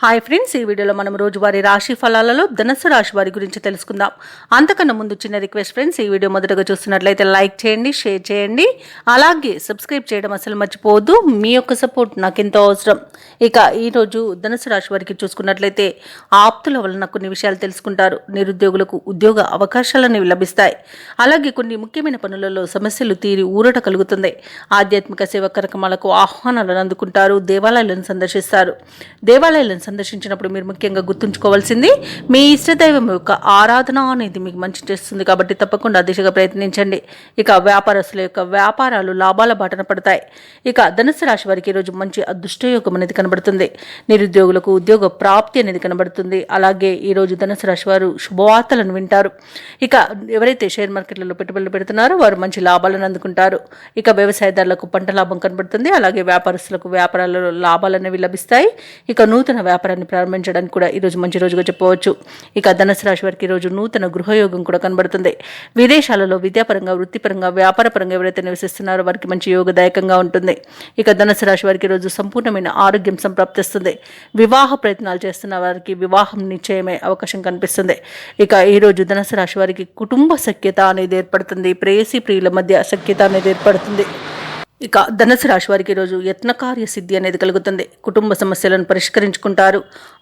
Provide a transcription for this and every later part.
Hi friends, ఈ వీడియోలో మనం రోజువారీ రాశి ఫలాలలో ధనుసు రాశి వారి గురించి తెలుసుకుందాం. అంతకన్నా ముందు చిన్న రిక్వెస్ట్ ఫ్రెండ్స్, ఈ వీడియో మొదటగా చూస్తున్నట్లయితే లైక్ చేయండి, షేర్ చేయండి, అలాగే సబ్స్క్రైబ్ చేయడం అసలు మర్చిపోవద్దు. మీ యొక్క సపోర్ట్ నాకు ఎంతో అవసరం. ఇక ఈరోజు ధనుసు రాశి వారికి చూసుకున్నట్లయితే ఆప్తుల వలన కొన్ని విషయాలు తెలుసుకుంటారు. నిరుద్యోగులకు ఉద్యోగ అవకాశాలను లభిస్తాయి. అలాగే కొన్ని ముఖ్యమైన పనులలో సమస్యలు తీరి ఊరట కలుగుతుంది. ఆధ్యాత్మిక సేవా కార్యక్రమాలకు ఆహ్వానాలను అందుకుంటారు. దేవాలయాలను సందర్శిస్తారు. దేవాలయాలను సందర్శించినప్పుడు మీరు ముఖ్యంగా గుర్తుంచుకోవాల్సింది మీ ఇష్టదైవం యొక్క ఆరాధన అనేది మీకు మంచి చేస్తుంది. కాబట్టి తప్పకుండా దిశగా ప్రయత్నించండి. ఇక వ్యాపారస్తుల యొక్క వ్యాపారాలు లాభాల బాటన పడతాయి. ఇక ధనుసు రాశి వారికి ఈరోజు మంచి అదృష్టయోగం అనేది కనబడుతుంది. నిరుద్యోగులకు ఉద్యోగ ప్రాప్తి అనేది కనబడుతుంది. అలాగే ఈరోజు ధనుసు రాశి వారు శుభవార్తలను వింటారు. ఇక ఎవరైతే షేర్ మార్కెట్లలో పెట్టుబడులు పెడుతున్నారో వారు మంచి లాభాలను అందుకుంటారు. ఇక వ్యవసాయదారులకు పంట లాభం కనబడుతుంది. అలాగే వ్యాపారస్తులకు వ్యాపారాలలో లాభాలు అనేవి లభిస్తాయి. ఇక నూతన వ్యాపారాన్ని ప్రారంభించడానికి కూడా ఈరోజు మంచి రోజుగా చెప్పవచ్చు. ఇక ధనుసు రాశి వారికి ఈరోజు నూతన గృహయోగం కూడా కనబడుతుంది. విదేశాలలో విద్యాపరంగా, వృత్తిపరంగా, వ్యాపారపరంగా ఎవరైతే నివసిస్తున్నారో వారికి మంచి యోగదాయకంగా ఉంటుంది. ఇక ధనుసు రాశి వారికి ఈరోజు సంపూర్ణమైన ఆరోగ్యం సంప్రాప్తిస్తుంది. వివాహ ప్రయత్నాలు చేస్తున్న వారికి వివాహం నిశ్చయమే అవకాశం కనిపిస్తుంది. ఇక ఈరోజు ధనుసు రాశి వారికి కుటుంబ సఖ్యత అనేది ఏర్పడుతుంది. ప్రేయసి ప్రియుల మధ్య సఖ్యత అనేది ఏర్పడుతుంది. ఇక ధనుసు రాశి వారికి ఈరోజు యత్నకార్య సిద్ధి అనేది కలుగుతుంది. కుటుంబ సమస్యలను పరిష్కరించుకుంటారు.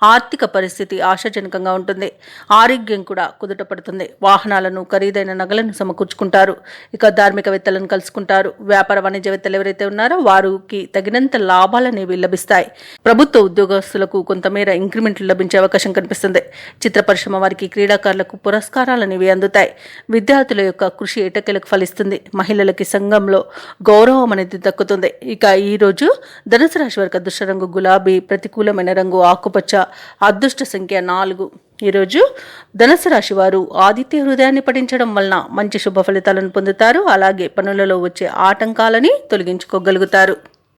ఆర్థిక పరిస్థితి ఆశాజనకంగా ఉంటుంది. ఆరోగ్యం కూడా కుదుట పడుతుంది. వాహనాలను, ఖరీదైన నగలను సమకూర్చుకుంటారు. ఇక ధార్మికవేత్తలను కలుసుకుంటారు. వ్యాపార వాణిజ్యవేత్తలు ఎవరైతే ఉన్నారో వారికి తగినంత లాభాలనేవి లభిస్తాయి. ప్రభుత్వ ఉద్యోగస్తులకు కొంతమేర ఇంక్రిమెంట్లు లభించే అవకాశం కనిపిస్తుంది. చిత్ర పరిశ్రమ వారికి, క్రీడాకారులకు పురస్కారాలు అనేవి అందుతాయి. విద్యార్థుల యొక్క కృషి ఎటకెలకు ఫలిస్తుంది. మహిళలకి సంఘంలో గౌరవం అనేది దక్కుతుంది. ఇక ఈ రోజు ధనుసు రాశి వారికి అదృష్ట రంగు గులాబీ, ప్రతికూలమైన రంగు ఆకుపచ్చ, అదృష్ట సంఖ్య 4. ఈరోజు ధనుసు రాశి వారు ఆదిత్య హృదయాన్ని పఠించడం వలన మంచి శుభ ఫలితాలను పొందుతారు. అలాగే పనులలో వచ్చే ఆటంకాలని తొలగించుకోగలుగుతారు.